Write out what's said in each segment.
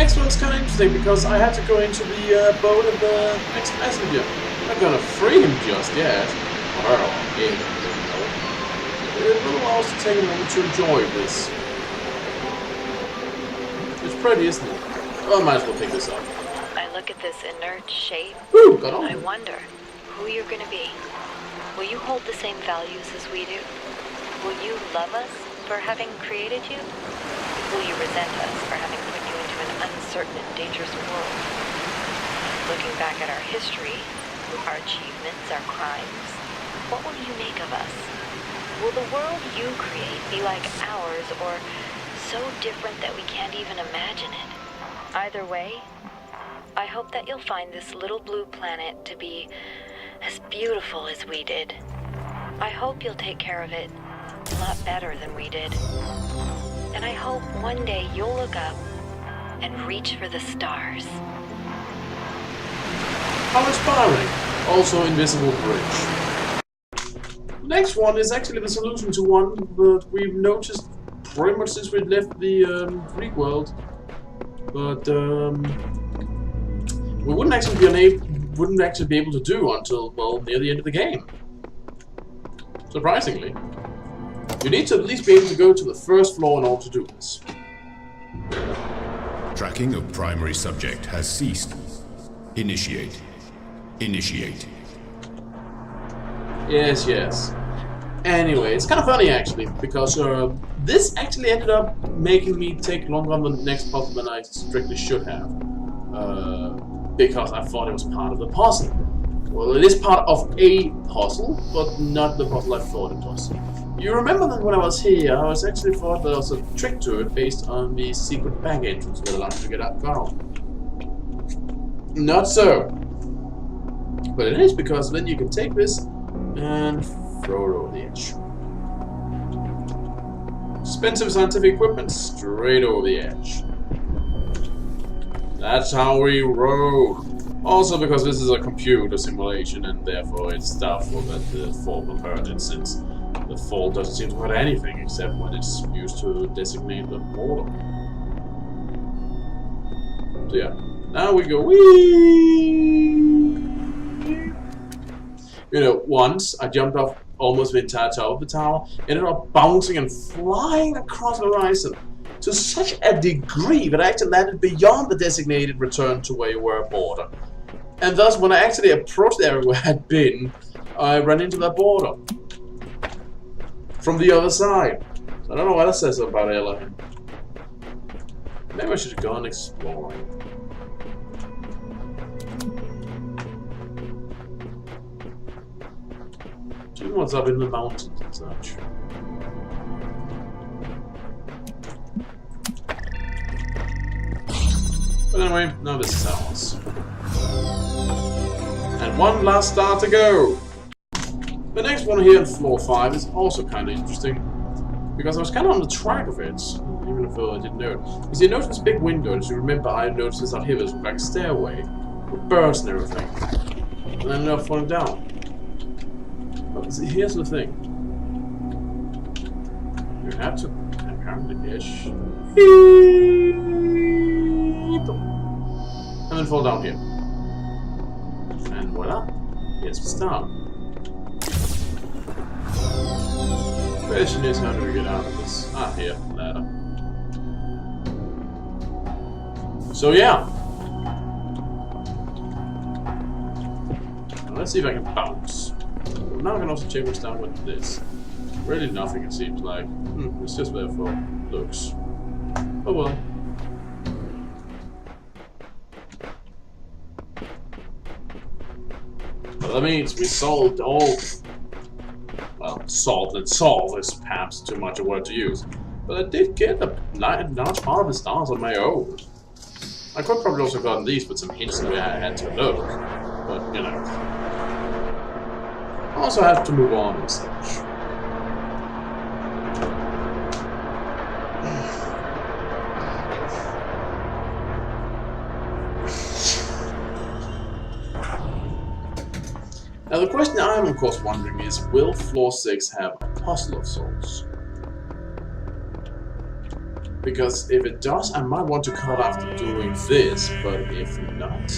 next one's kind of interesting because I had to go into the boat of the next messenger. I'm not gonna free him just yet. Well, it will allow us to take a moment to enjoy this. It's pretty, isn't it? Well, I might as well pick this up. I look at this inert shape. Woo, got on. I wonder who you're gonna be. Will you hold the same values as we do? Will you love us for having created you? Will you resent us for having put you into an uncertain and dangerous world? Looking back at our history, our achievements, our crimes, what will you make of us? Will the world you create be like ours, or so different that we can't even imagine it? Either way, I hope that you'll find this little blue planet to be as beautiful as we did. I hope you'll take care of it a lot better than we did. And I hope one day you'll look up and reach for the stars. How inspiring! Also, Invisible Bridge. The next one is actually the solution to one that we've noticed pretty much since we left the Greek world. But we wouldn't actually be able to do until, well, near the end of the game. Surprisingly. You need to at least be able to go to the first floor in order to do this. Tracking of primary subject has ceased. Initiate. Initiate. Yes, yes. Anyway, it's kind of funny actually, because this actually ended up making me take longer on the next puzzle than I strictly should have. Because I thought it was part of the puzzle. Well, it is part of a puzzle, but not the puzzle I thought it was. You remember that when I was here, I was actually thought there was a trick to it based on the secret back entrance that allowed you to get out down. Not so. But it is, because then you can take this and throw it over the edge. Expensive scientific equipment straight over the edge. That's how we roll. Also because this is a computer simulation and therefore it's doubtful that the fall will hurt it, since the fall doesn't seem to hurt anything except when it's used to designate the border. So yeah, now we go whee! You know, once I jumped off almost the entire top of the tower, ended up bouncing and flying across the horizon to such a degree that I actually landed beyond the designated return to where you were border. And thus, when I actually approached the area where I had been, I ran into that border from the other side. So I don't know what that says about Elohim. Maybe I should go on exploring. See what's up in the mountains and such. But anyway, now this is ours. And one last star to go! The next one here in floor 5 is also kind of interesting, because I was kind of on the track of it, even though I didn't know it. Because you notice this big window, as you remember, I noticed this out here, there's like a stairway, with birds and everything. And I ended up falling down. But see, here's the thing. You have to apparently ish. And then fall down here. And voila, here's the star. Question is, how do we get out of this? Ah, here, ladder. So yeah. Now, let's see if I can bounce. Now I can also check what's down with this. Really nothing, it seems like. It's just there for looks. Oh well. Well, that means we solved all... Well, solved and solve is perhaps too much a word to use. But I did get a large part of the stars on my own. I could probably also have gotten these with some hints where I had to look. But, you know... I also have to move on and such. Now the question I am of course wondering is, will floor 6 have a puzzle of sorts? Because if it does, I might want to cut after doing this, but if not...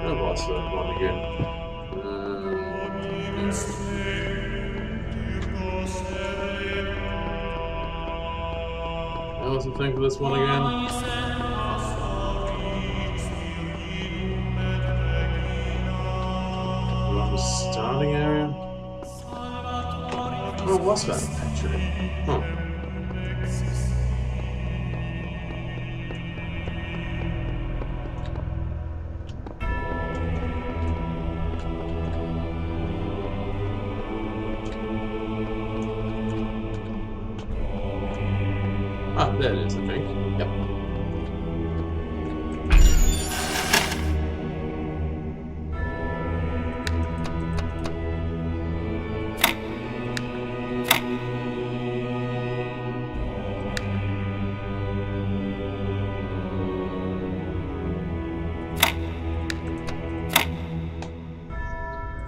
Where was that one again? I also think for this one again. Around the starting area? Where was that actually? Huh. Ah, there it is, I think. Yep.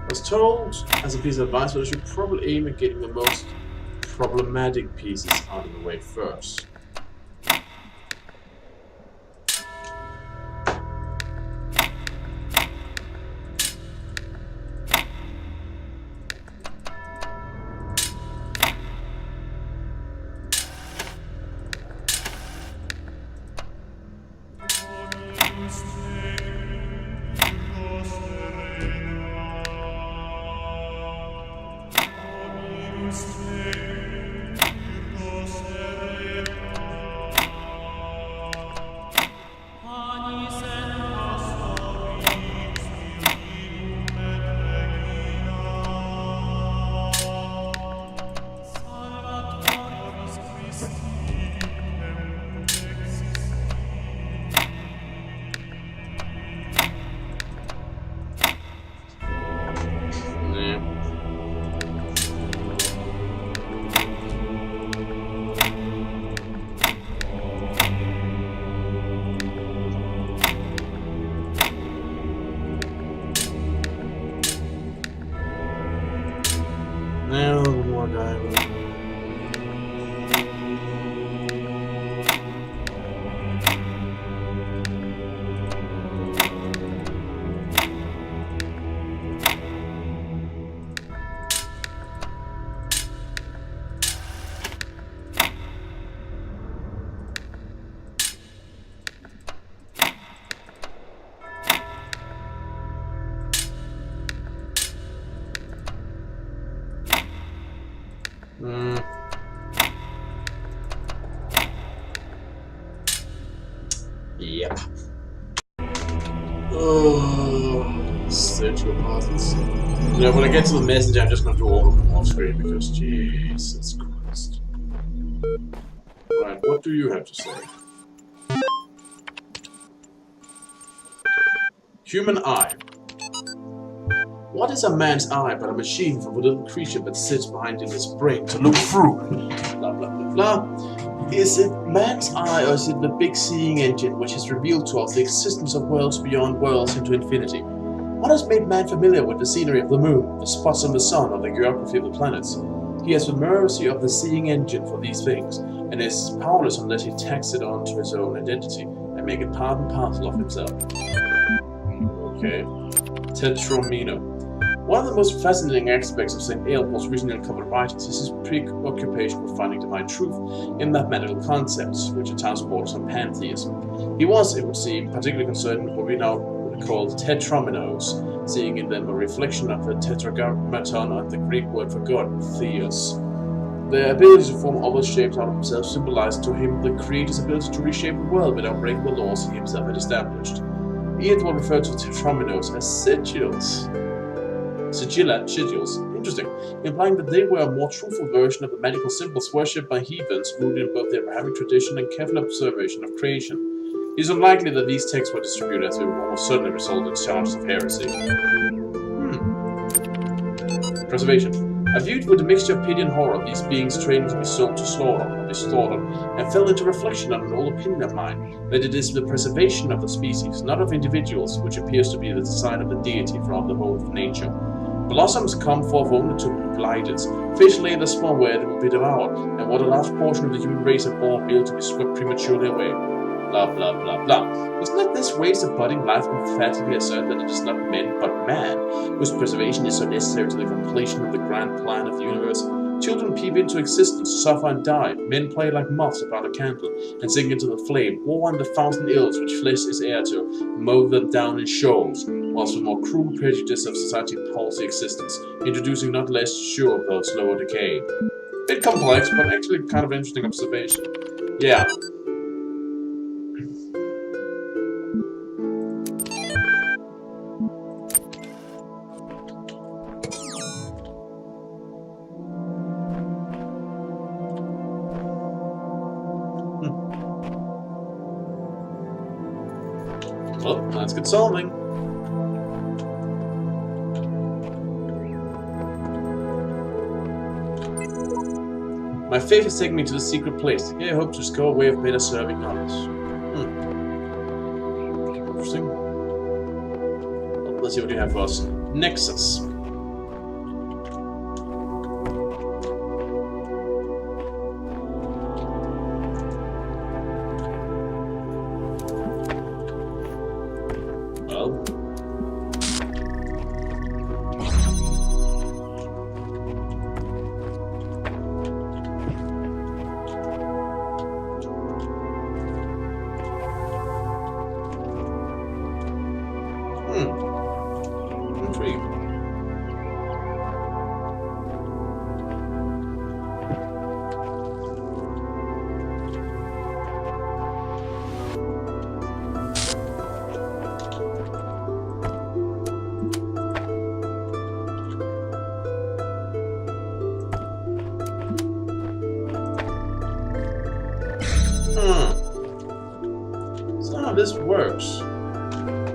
I was told, as a piece of advice, that I should probably aim at getting the most problematic pieces out of the way first. Now, one more diamond. Yep. Oh, sexual puzzles. You know, when I get to the message, I'm just gonna do all of them off screen because Jesus Christ. Right, what do you have to say? Human eye. What is a man's eye but a machine for the little creature that sits behind in his brain to look through? Blah blah blah blah. Is it man's eye or is it the big seeing engine which has revealed to us the existence of worlds beyond worlds into infinity? What has made man familiar with the scenery of the moon, the spots on the sun, or the geography of the planets? He has the mercy of the seeing engine for these things, and is powerless unless he tacks it on to his own identity and make it part and parcel of himself. Okay. Tetromino. One of the most fascinating aspects of St. Aelmo's recently uncovered writings is his preoccupation with finding divine truth in mathematical concepts, which at times borders on pantheism. He was, it would seem, particularly concerned with what we now call tetrominos, seeing in them a reflection of the tetragrammaton of the Greek word for God, theos. The ability to form other shapes out of himself symbolized to him the Creator's ability to reshape the world without breaking the laws he himself had established. He had referred to tetrominos as sigils. Sigils, interesting, implying that they were a more truthful version of the magical symbols worshipped by heathens, rooted in both their Abrahamic tradition and careful observation of creation. It is unlikely that these texts were distributed, as they would almost certainly result in charges of heresy. Preservation. I viewed with a mixture of pity and horror these beings trained to be sold to slaughter, or be slaughtered, and fell into reflection on an old opinion of mine, that it is the preservation of the species, not of individuals, which appears to be the design of the deity throughout the whole of nature. Blossoms come forth only to be blighted. Fish lay the spawn where they will be devoured, and what a large portion of the human race are born built to be swept prematurely away. Blah blah blah blah. Does not this waste of budding life emphatically assert that it is not men but man, whose preservation is so necessary to the completion of the grand plan of the universe? Children peep into existence, suffer and die. Men play like moths about a candle, and sink into the flame, war on the thousand ills which flesh is heir to, mow them down in shoals, whilst the more cruel prejudice of society palls the existence, introducing not less sure though slower decay. Bit complex, but actually kind of interesting observation. Yeah. Well, that's good solving. My faith is taking me to the secret place. Here I hope to discover a way of better serving others. Interesting. Well, let's see what you have for us. Nexus. Well. Intrigued. So how this works.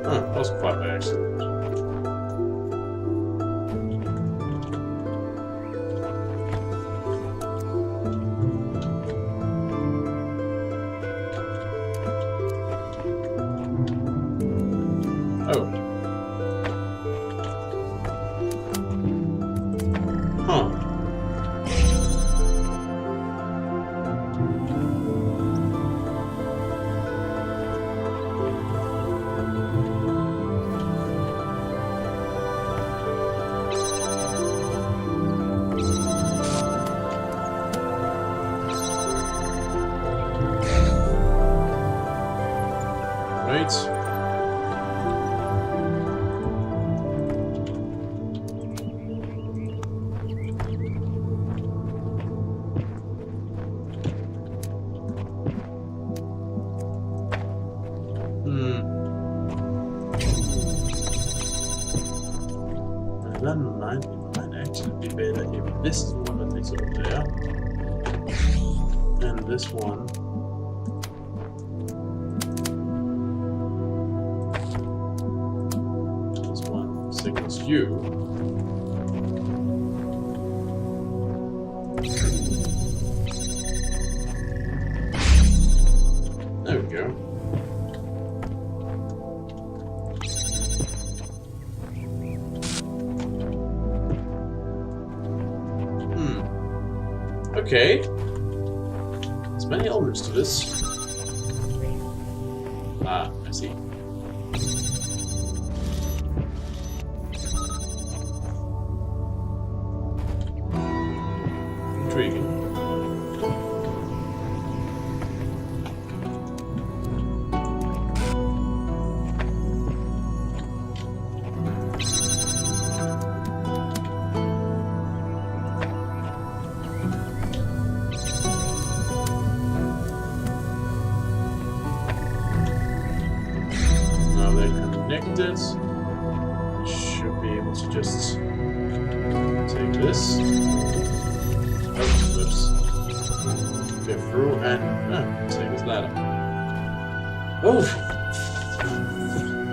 That was quite by accident. Oh. Huh. Right. That might actually be better if this is one that takes over there. And this one. This one signals you. There we go. Okay. There's many elements to this. Ah, I see. Intriguing. Connected. Should be able to just take this. Oh, whoops. Get through and take this ladder. Oh!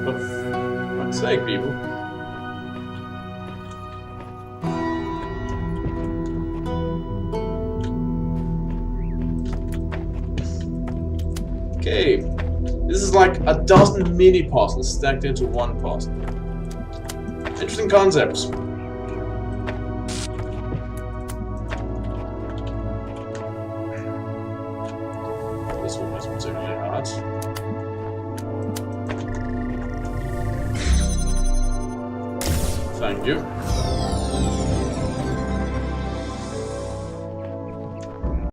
For fuck's sake, people. Okay. This is like a dozen mini puzzles stacked into one puzzle. Interesting concepts. Yes. Thank you.